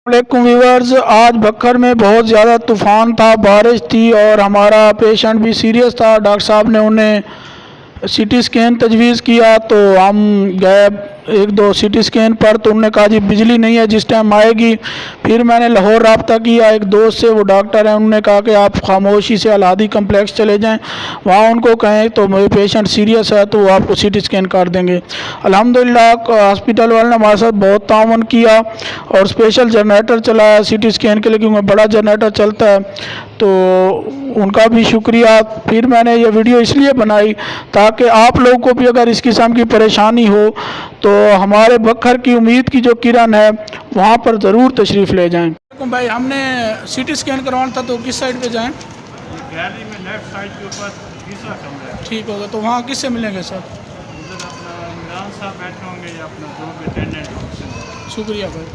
वालेकुम व्यूअर्स। आज बखर में बहुत ज़्यादा तूफ़ान था, बारिश थी और हमारा पेशेंट भी सीरियस था। डॉक्टर साहब ने उन्हें सीटी स्कैन तजवीज़ किया तो हम गए एक दो सीटी स्कैन पर, तो उन्होंने कहा जी बिजली नहीं है, जिस टाइम आएगी। फिर मैंने लाहौर रब्ता किया एक दोस्त से, वो डॉक्टर हैं, उन्होंने कहा कि आप खामोशी से अल-हादी कम्प्लेक्स चले जाएं, वहाँ उनको कहें तो मेरे पेशेंट सीरियस है तो वो आपको सीटी स्कैन कर देंगे। अल्हम्दुलिल्लाह हॉस्पिटल वाले ने हमारे साथ बहुत ताउन किया और स्पेशल जनरेटर चलाया सीटी स्कैन के लिए, क्योंकि बड़ा जनरेटर चलता है, तो उनका भी शुक्रिया। फिर मैंने ये वीडियो इसलिए बनाई ताकि आप लोगों को भी अगर इस किस्म की परेशानी हो तो हमारे बखर की उम्मीद की जो किरण है वहाँ पर ज़रूर तशरीफ़ ले जाएं। भाई हमने सीटी स्कैन करवाना था, तो किस साइड पे जाएं? गैलरी में लेफ्ट साइड के ऊपर तीसरा कमरा है। ठीक होगा। तो वहाँ किससे मिलेंगे सर? उधर अपना इमरान साहब बैठे होंगे या अपना जो भी अटेंडेंट होंगे। शुक्रिया भाई।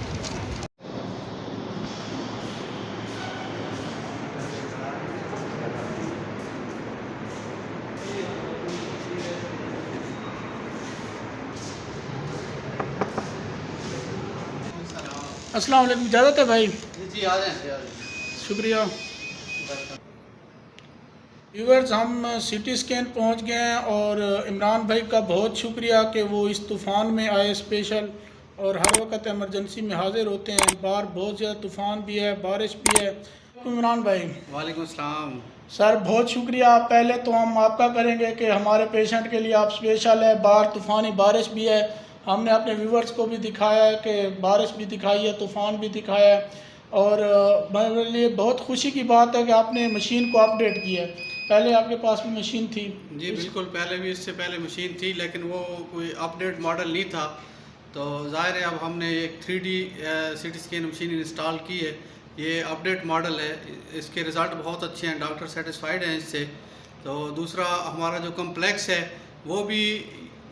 अस्सलाम वालेकुम। इजाज़त है भाई? जी आ जाएं। शुक्रिया। व्यूअर्स, हम सीटी स्कैन पहुंच गए हैं और इमरान भाई का बहुत शुक्रिया कि वो इस तूफ़ान में आए स्पेशल, और हर वक्त इमरजेंसी में हाज़िर होते हैं। बाहर बहुत ज़्यादा तूफ़ान भी है, बारिश भी है। इमरान भाई वालेकुम सलाम। सर बहुत शुक्रिया। पहले तो हम आपका करेंगे कि हमारे पेशेंट के लिए आप स्पेशल है। बाहर तूफ़ानी बारिश भी है, हमने अपने व्यूवर्स को भी दिखाया है कि बारिश भी दिखाई है, तूफ़ान भी दिखाया है, और मेरे लिए बहुत खुशी की बात है कि आपने मशीन को अपडेट किया है। पहले आपके पास भी मशीन थी? जी बिल्कुल, पहले भी इससे पहले मशीन थी, लेकिन वो कोई अपडेट मॉडल नहीं था। तो ज़ाहिर है अब हमने एक 3D CT scan machine install की है। ये अपडेट मॉडल है, इसके रिज़ल्ट बहुत अच्छे हैं, डॉक्टर सेटिस्फाइड हैं इससे। तो दूसरा हमारा जो कम्प्लेक्स है वो भी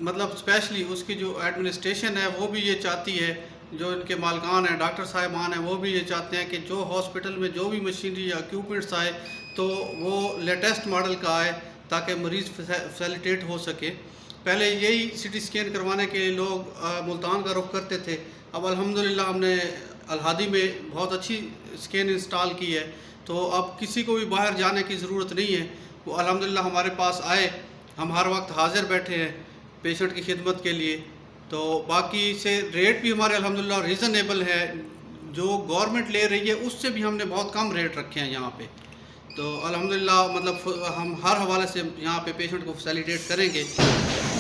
मतलब स्पेशली उसकी जो एडमिनिस्ट्रेशन है वो भी ये चाहती है, जो इनके मालकान हैं डॉक्टर साहिबान हैं वो भी ये चाहते हैं कि जो हॉस्पिटल में जो भी मशीनरी या इक्विपमेंट्स आए तो वो लेटेस्ट मॉडल का आए, ताकि मरीज़ फैसिलिटेट हो सके। पहले यही सीटी स्कैन करवाने के लिए लोग मुल्तान का रुख करते थे। अब अल्हम्दुलिल्लाह हमने अल-हादी में बहुत अच्छी स्कैन इंस्टॉल की है, तो अब किसी को भी बाहर जाने की ज़रूरत नहीं है। वो अल्हम्दुलिल्लाह हमारे पास आए, हम हर वक्त हाज़िर बैठे हैं पेशेंट की खिदमत के लिए। तो बाकी से रेट भी हमारे अल्हम्दुलिल्लाह रीज़नेबल है, जो गवर्नमेंट ले रही है उससे भी हमने बहुत कम रेट रखे हैं यहाँ पे। तो अल्हम्दुलिल्लाह मतलब हम हर हवाले से यहाँ पे पेशेंट को फैसिलिटेट करेंगे।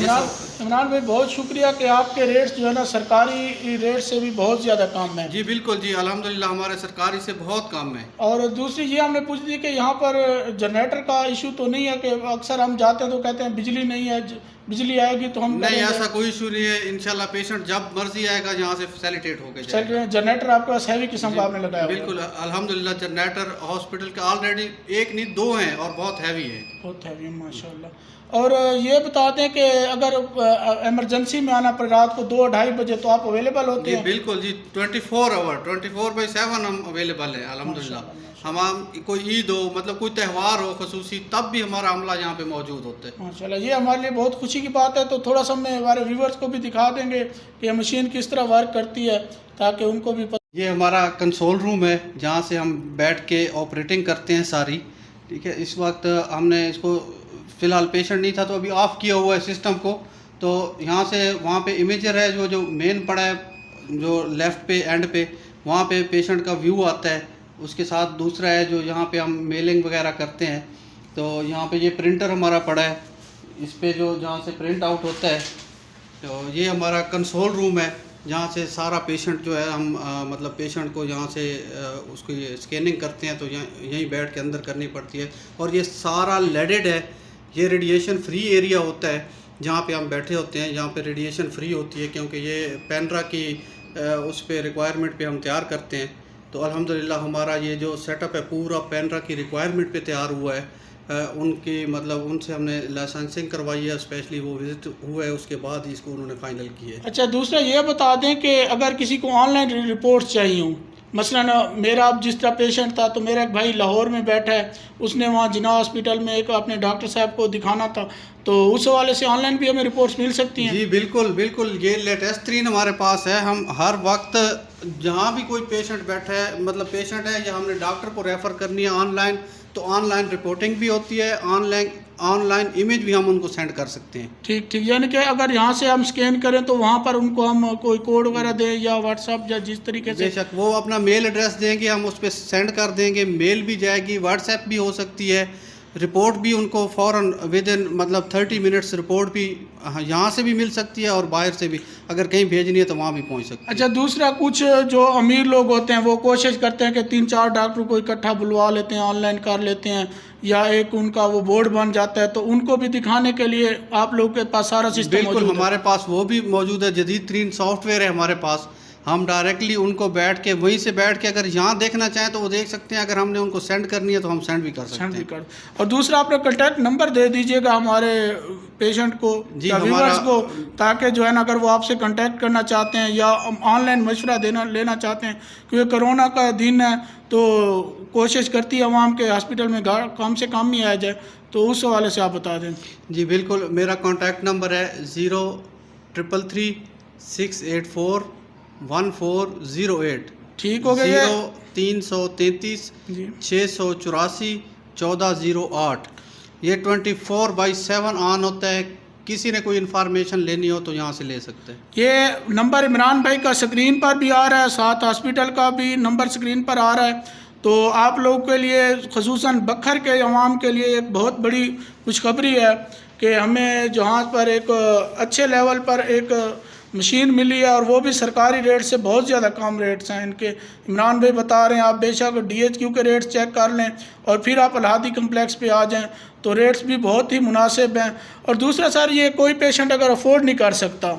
इमरान भाई बहुत शुक्रिया कि आपके रेट्स जो है ना सरकारी रेट से भी बहुत ज़्यादा कम है। जी बिल्कुल जी, अल्हम्दुलिल्लाह हमारे सरकारी से बहुत कम है। और दूसरी ये हमने पूछ दी कि यहाँ पर जनरेटर का इशू तो नहीं है? कि अक्सर हम जाते हैं तो कहते हैं बिजली नहीं है, बिजली आएगी तो हम नहीं, ऐसा कोई इशू नहीं है। इंशाल्लाह पेशेंट जब मर्जी आएगा यहाँ से फैसिलिटेट होके जाएगा। जनरेटर आपके पास हैवी किस्म का आपने लगाया? बिल्कुल अल्हम्दुलिल्लाह जनरेटर हॉस्पिटल का ऑलरेडी एक नहीं दो हैं और बहुत हैवी है। बहुत हैवी है माशाल्लाह। और ये बता दें कि अगर इमरजेंसी में आना पड़े रात को 2-2:30 बजे तो आप अवेलेबल होते हैं? बिल्कुल जी, 24 आवर 24/7 हम अवेलेबल हैं अल्हम्दुलिल्लाह। हम कोई ईद हो मतलब कोई त्यौहार हो खसूसी, तब भी हमारा अमला यहाँ पे मौजूद होते हैं माशाल्लाह। ये हमारे लिए बहुत खुशी की बात है। तो थोड़ा सा मैं हमारे व्यूवर्स को भी दिखा देंगे कि ये मशीन किस तरह वर्क करती है, ताकि उनको भी ये हमारा कंसोल रूम है जहाँ से हम बैठ के ऑपरेटिंग करते हैं सारी। ठीक है, इस वक्त हमने इसको फ़िलहाल पेशेंट नहीं था तो अभी ऑफ़ किया हुआ है सिस्टम को। तो यहाँ से वहाँ पे इमेजर है जो मेन पड़ा है, जो लेफ़्ट पे एंड पे वहाँ पे पेशेंट का व्यू आता है। उसके साथ दूसरा है जो यहाँ पे हम मेलिंग वगैरह करते हैं। तो यहाँ पे ये प्रिंटर हमारा पड़ा है, इस पे जो जहाँ से प्रिंट आउट होता है। तो ये हमारा कंसोल रूम है जहाँ से सारा पेशेंट जो है हम मतलब पेशेंट को यहाँ से उसको ये स्कैनिंग करते हैं तो यहीं बैठ के अंदर करनी पड़ती है। और ये सारा लेडेड है, ये रेडिएशन फ्री एरिया होता है जहाँ पे हम बैठे होते हैं। यहाँ पे रेडिएशन फ्री होती है क्योंकि ये पेनड्रा की उस पे रिक्वायरमेंट पे हम तैयार करते हैं। तो अल्हम्दुलिल्लाह हमारा ये जो सेटअप है पूरा पेनड्रा की रिक्वायरमेंट पे तैयार हुआ है। उनकी मतलब उनसे हमने लाइसेंसिंग करवाई है, स्पेशली वो विज़िट हुआ है, उसके बाद ही इसको उन्होंने फाइनल किया है। अच्छा, दूसरा ये बता दें कि अगर किसी को ऑनलाइन रिपोर्ट चाहिए हो, मसलन मेरा अब जिस तरह पेशेंट था तो मेरा एक भाई लाहौर में बैठा है, उसने वहाँ जिन्ना हॉस्पिटल में एक अपने डॉक्टर साहब को दिखाना था, तो उस हवाले से ऑनलाइन भी हमें रिपोर्ट्स मिल सकती हैं? जी बिल्कुल बिल्कुल, ये लेटेस्ट 3 हमारे पास है। हम हर वक्त जहाँ भी कोई पेशेंट बैठा है, मतलब पेशेंट है या हमने डॉक्टर को रेफ़र करनी है ऑनलाइन, तो ऑनलाइन रिपोर्टिंग भी होती है, ऑनलाइन इमेज भी हम उनको सेंड कर सकते हैं। ठीक ठीक, यानी कि अगर यहाँ से हम स्कैन करें तो वहाँ पर उनको हम कोई कोड वगैरह दें या व्हाट्सअप या जिस तरीके से। बेशक, वो अपना मेल एड्रेस देंगे, हम उस पर सेंड कर देंगे, मेल भी जाएगी, व्हाट्सएप भी हो सकती है, रिपोर्ट भी उनको फ़ौरन विद इन मतलब 30 मिनट्स रिपोर्ट भी यहाँ से भी मिल सकती है और बाहर से भी अगर कहीं भेजनी है तो वहाँ भी पहुँच सकती है। अच्छा, दूसरा कुछ जो अमीर लोग होते हैं वो कोशिश करते हैं कि 3-4 डॉक्टर को इकट्ठा बुलवा लेते हैं, ऑनलाइन कर लेते हैं, या एक उनका वो बोर्ड बन जाता है, तो उनको भी दिखाने के लिए आप लोगों के पास सारा सिस्टम मौजूद है? बिल्कुल, हमारे पास वो भी मौजूद है, जदीद तरीन सॉफ्टवेयर है हमारे पास। हम डायरेक्टली उनको बैठ के वहीं से बैठ के अगर यहाँ देखना चाहें तो वो देख सकते हैं, अगर हमने उनको सेंड करनी है तो हम सेंड भी कर सकते हैं। और दूसरा अपना कॉन्टैक्ट नंबर दे दीजिएगा हमारे पेशेंट को या व्यूअर्स को, ताकि जो है ना अगर वो आपसे कांटेक्ट करना चाहते हैं या ऑनलाइन मशवरा लेना चाहते हैं, क्योंकि कोरोना का दिन है तो कोशिश करती है आवाम के हॉस्पिटल में कम से कम ही आ जाए, तो उस हवाले से आप बता दें। जी बिल्कुल, मेरा कॉन्टैक्ट नंबर है 0333 684 1408। ठीक हो गया। 0333 684 1408। ये 24/7 ऑन होता है, किसी ने कोई इन्फॉर्मेशन लेनी हो तो यहाँ से ले सकते हैं। ये नंबर इमरान भाई का स्क्रीन पर भी आ रहा है, साथ हॉस्पिटल का भी नंबर स्क्रीन पर आ रहा है, तो आप लोगों के लिए ख़ुसूसन बखर के अवाम के लिए एक बहुत बड़ी खुशखबरी है कि हमें जहाँ पर एक अच्छे लेवल पर एक मशीन मिली है, और वो भी सरकारी रेट से बहुत ज़्यादा कम रेट्स हैं इनके। इमरान भाई बता रहे हैं, आप बेशक DHQ के रेट्स चेक कर लें और फिर आप अल्हादी कम्प्लेक्स पे आ जाएं तो रेट्स भी बहुत ही मुनासिब हैं। और दूसरा सर, ये कोई पेशेंट अगर अफोर्ड नहीं कर सकता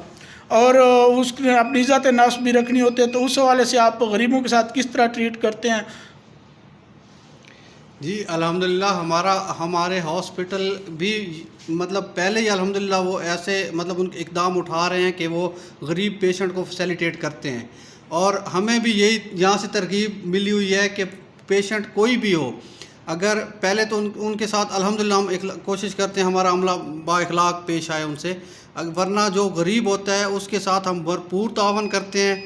और उसने अपनी इज़्ज़त नफ्स भी रखनी होती है, तो उस हवाले से आप गरीबों के साथ किस तरह ट्रीट करते हैं? जी अल्हम्दुलिल्लाह, हमारे हॉस्पिटल भी मतलब पहले ही अल्हम्दुलिल्लाह वो ऐसे मतलब उन इक़दाम उठा रहे हैं कि वो गरीब पेशेंट को फैसिलिटेट करते हैं, और हमें भी यही यहाँ से तरगीब मिली हुई है कि पेशेंट कोई भी हो, अगर पहले तो उनके साथ अल्हम्दुलिल्लाह हम कोशिश करते हैं हमारा अमला बाइखलाक पेश आए उनसे, वरना जो गरीब होता है उसके साथ हम भरपूर तावन करते हैं।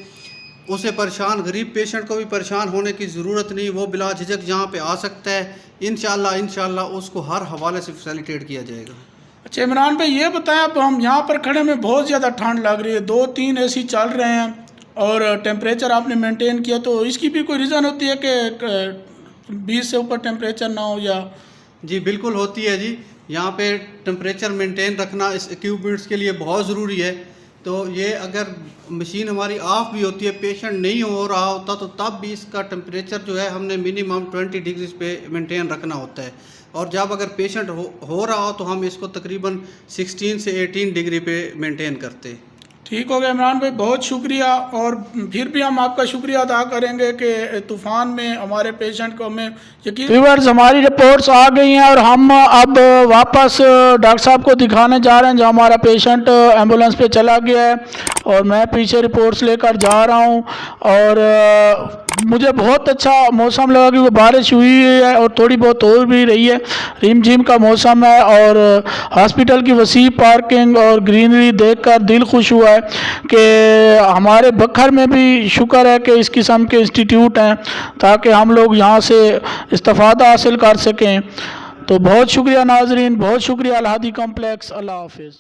उसे गरीब पेशेंट को भी परेशान होने की ज़रूरत नहीं, वो बिला झिझक यहाँ पे आ सकता है। इंशाल्लाह उसको हर हवाले से फैसिलिटेट किया जाएगा। अच्छा इमरान भाई, ये बताएं, अब हम यहाँ पर खड़े में बहुत ज़्यादा ठंड लग रही है, 2-3 AC चल रहे हैं और टेम्परेचर आपने मेंटेन किया, तो इसकी भी कोई रीज़न होती है कि 20 से ऊपर टेम्परेचर ना हो? या जी बिल्कुल होती है जी, यहाँ पे टेम्परेचर मेंटेन रखना इस इक्विपमेंट्स के लिए बहुत ज़रूरी है। तो ये अगर मशीन हमारी ऑफ भी होती है, पेशेंट नहीं हो रहा होता, तो तब भी इसका टेम्परेचर जो है हमने मिनिमम 20 डिग्री पे मेंटेन रखना होता है, और जब अगर पेशेंट हो रहा हो तो हम इसको तकरीबन 16 से 18 डिग्री पे मेंटेन करते हैं। ठीक हो गया इमरान भाई, बहुत शुक्रिया। और फिर भी हम आपका शुक्रिया अदा करेंगे कि तूफ़ान में हमारे पेशेंट को हमें यकीन। व्यूअर्स, हमारी रिपोर्ट्स आ गई हैं और हम अब वापस डॉक्टर साहब को दिखाने जा रहे हैं, जो हमारा पेशेंट एम्बुलेंस पे चला गया है, और मैं पीछे रिपोर्ट्स लेकर जा रहा हूं। और मुझे बहुत अच्छा मौसम लगा क्योंकि बारिश हुई है और थोड़ी बहुत हो भी रही है, रिमझिम का मौसम है, और हॉस्पिटल की वसी पार्किंग और ग्रीनरी देखकर दिल खुश हुआ है कि हमारे बखर में भी शुक्र है कि इस किस्म के इंस्टीट्यूट हैं, ताकि हम लोग यहाँ से इस्तिफादा हासिल कर सकें। तो बहुत शुक्रिया नाजरीन, बहुत शुक्रिया अल्हादी कॉम्प्लेक्स। अल्लाह हाफिज़।